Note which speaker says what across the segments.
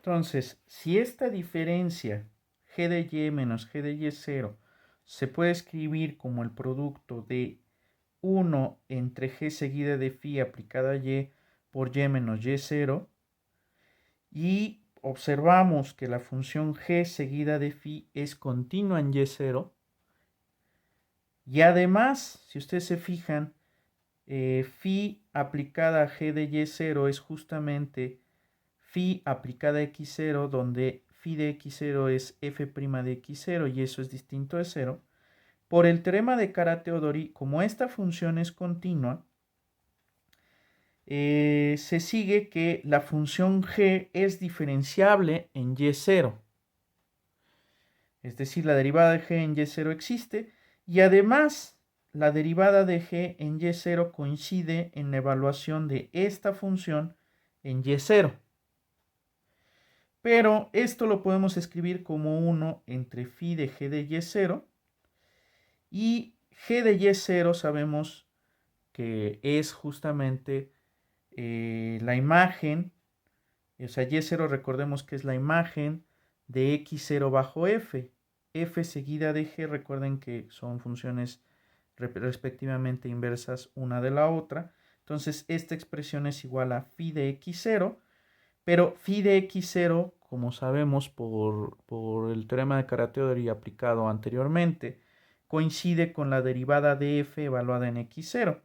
Speaker 1: Entonces, si esta diferencia g de y menos g de y0 se puede escribir como el producto de 1 entre g seguida de phi aplicada a y por y menos y0, y observamos que la función g seguida de phi es continua en y0, y además, si ustedes se fijan, phi aplicada a g de y0 es justamente phi aplicada a x0, donde phi de x0 es f' de x0 y eso es distinto de 0. Por el teorema de Kara-Teodori, como esta función es continua, se sigue que la función g es diferenciable en y0. Es decir, la derivada de g en y0 existe y además la derivada de g en y0 coincide en la evaluación de esta función en y0. Pero esto lo podemos escribir como 1 entre phi de g de y0. Y g de y0 sabemos que es justamente la imagen, o sea, y0 recordemos que es la imagen de x0 bajo f. F seguida de g, recuerden que son funciones respectivamente inversas una de la otra. Entonces, esta expresión es igual a phi de x0. Pero phi de x0, como sabemos por el teorema de Kara-Teodori aplicado anteriormente, coincide con la derivada de f evaluada en x0,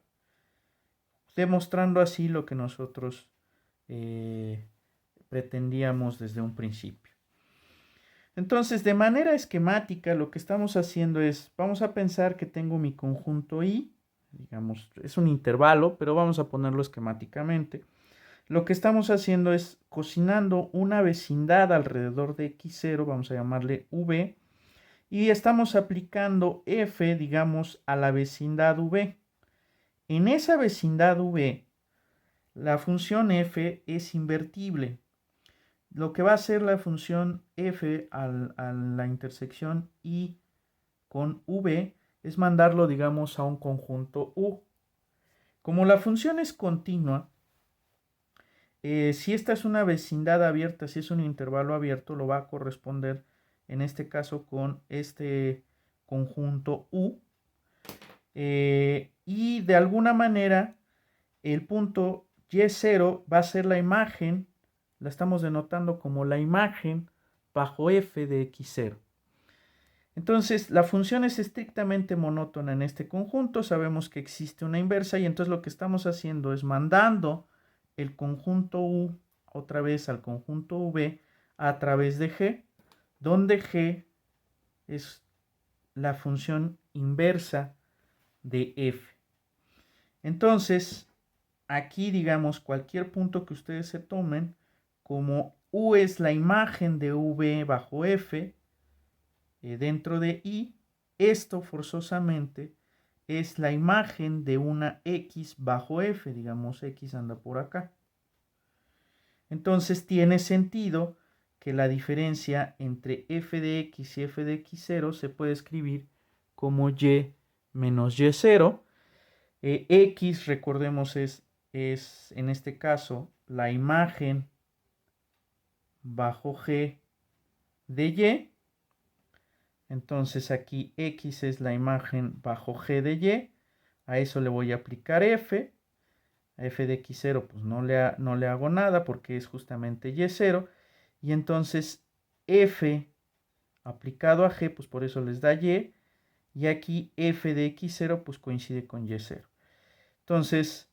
Speaker 1: demostrando así lo que nosotros pretendíamos desde un principio. Entonces, de manera esquemática, lo que estamos haciendo es, vamos a pensar que tengo mi conjunto I, digamos, es un intervalo, pero vamos a ponerlo esquemáticamente. Lo que estamos haciendo es cocinando una vecindad alrededor de x0, vamos a llamarle v, y estamos aplicando f, digamos, a la vecindad v. En esa vecindad v, la función f es invertible. Lo que va a hacer la función f a la intersección i con v es mandarlo, digamos, a un conjunto u. Como la función es continua, si esta es una vecindad abierta, si es un intervalo abierto, lo va a corresponder en este caso con este conjunto U. Y de alguna manera el punto Y0 va a ser la imagen, la estamos denotando como la imagen bajo f de x0. Entonces la función es estrictamente monótona en este conjunto, sabemos que existe una inversa y entonces lo que estamos haciendo es mandando el conjunto U otra vez al conjunto V a través de G, donde G es la función inversa de f. Entonces, aquí digamos cualquier punto que ustedes se tomen, como U es la imagen de V bajo f dentro de I, esto forzosamente es la imagen de una X bajo f, digamos X anda por acá. Entonces tiene sentido que la diferencia entre f de x y f de x0 se puede escribir como y menos y0. X, recordemos, es en este caso la imagen bajo g de y. Entonces aquí x es la imagen bajo g de y. A eso le voy a aplicar f. A f de x0 pues no le hago nada porque es justamente y0. Y entonces f aplicado a g, pues por eso les da y. Y aquí f de x0 pues coincide con y0. Entonces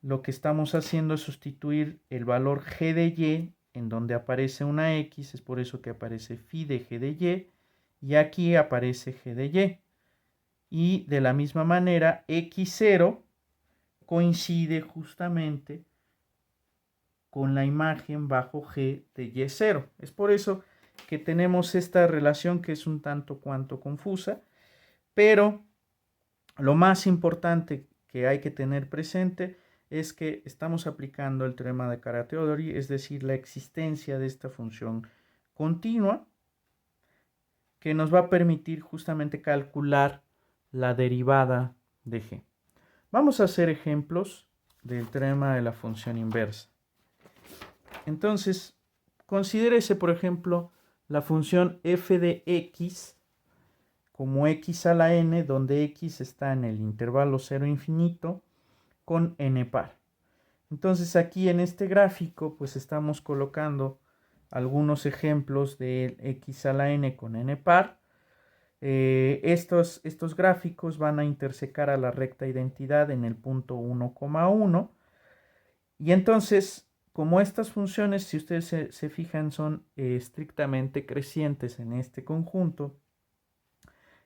Speaker 1: lo que estamos haciendo es sustituir el valor g de y en donde aparece una x, es por eso que aparece phi de g de y. Y aquí aparece g de y. Y de la misma manera x0 coincide justamente con la imagen bajo g de y0. Es por eso que tenemos esta relación que es un tanto cuanto confusa, pero lo más importante que hay que tener presente es que estamos aplicando el teorema de Kara-Teodori, es decir, la existencia de esta función continua que nos va a permitir justamente calcular la derivada de g. Vamos a hacer ejemplos del teorema de la función inversa. Entonces, considérese, por ejemplo, la función f de x como x a la n, donde x está en el intervalo 0 infinito con n par. Entonces aquí en este gráfico pues estamos colocando algunos ejemplos de x a la n con n par. Estos gráficos van a intersecar a la recta identidad en el punto 1,1. Y entonces, como estas funciones, si ustedes se fijan, son estrictamente crecientes en este conjunto,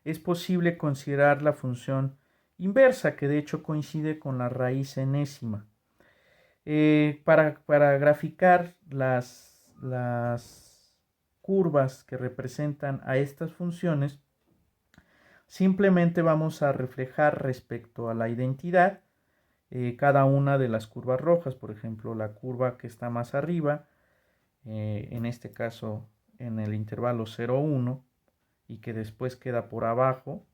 Speaker 1: es posible considerar la función inversa, que de hecho coincide con la raíz enésima. Para graficar las curvas que representan a estas funciones, simplemente vamos a reflejar respecto a la identidad cada una de las curvas rojas. Por ejemplo, la curva que está más arriba, en este caso en el intervalo 0, 1, y que después queda por abajo,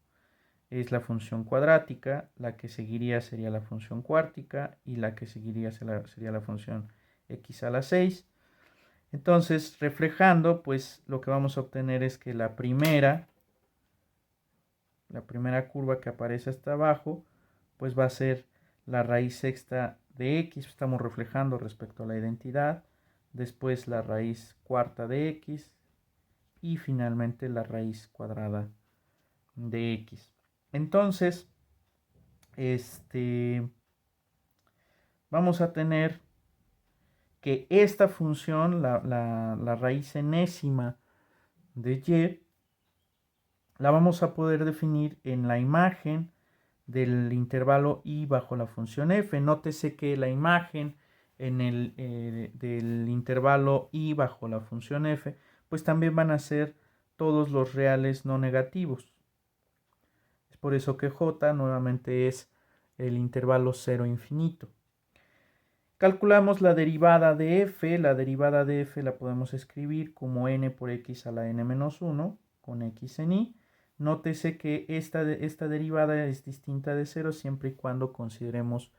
Speaker 1: es la función cuadrática. La que seguiría sería la función cuártica y la que seguiría sería la función x a la 6. Entonces, reflejando, pues lo que vamos a obtener es que la primera curva que aparece hasta abajo, pues va a ser la raíz sexta de x, estamos reflejando respecto a la identidad, después la raíz cuarta de x y finalmente la raíz cuadrada de x. Entonces, vamos a tener que esta función, la raíz enésima de y, la vamos a poder definir en la imagen del intervalo i bajo la función f. Nótese que la imagen en del intervalo i bajo la función f, pues también van a ser todos los reales no negativos. Es por eso que j nuevamente es el intervalo 0 infinito. Calculamos la derivada de f. La derivada de f la podemos escribir como n por x a la n-1 con x en i. Nótese que esta derivada es distinta de 0 siempre y cuando consideremos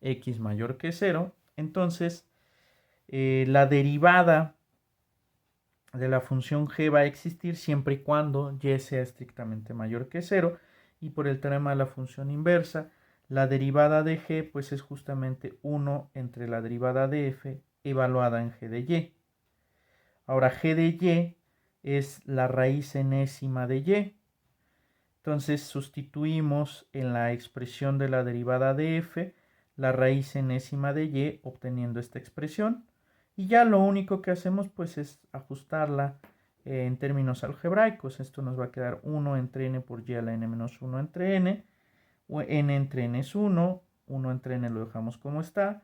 Speaker 1: x mayor que 0. Entonces, la derivada de la función g va a existir siempre y cuando y sea estrictamente mayor que 0. Y por el teorema de la función inversa, la derivada de g pues es justamente 1 entre la derivada de f evaluada en g de y. Ahora g de y es la raíz enésima de y. Entonces sustituimos en la expresión de la derivada de f la raíz enésima de y, obteniendo esta expresión. Y ya lo único que hacemos pues es ajustarla en términos algebraicos. Esto nos va a quedar 1 entre n por y a la n-1 entre n. O n entre n es 1, 1 entre n lo dejamos como está.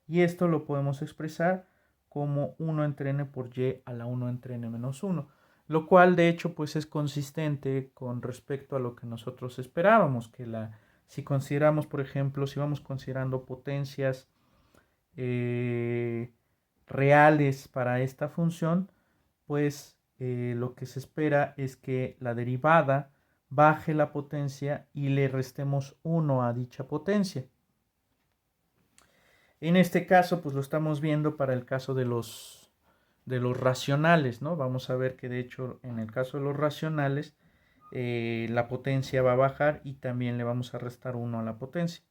Speaker 1: Y esto lo podemos expresar como 1 entre n por y a la 1 entre n menos 1. Lo cual de hecho pues es consistente con respecto a lo que nosotros esperábamos, que si consideramos, por ejemplo, si vamos considerando potencias reales para esta función, pues lo que se espera es que la derivada baje la potencia y le restemos 1 a dicha potencia. En este caso pues lo estamos viendo para el caso de los racionales, ¿no? Vamos a ver que de hecho en el caso de los racionales la potencia va a bajar y también le vamos a restar 1 a la potencia.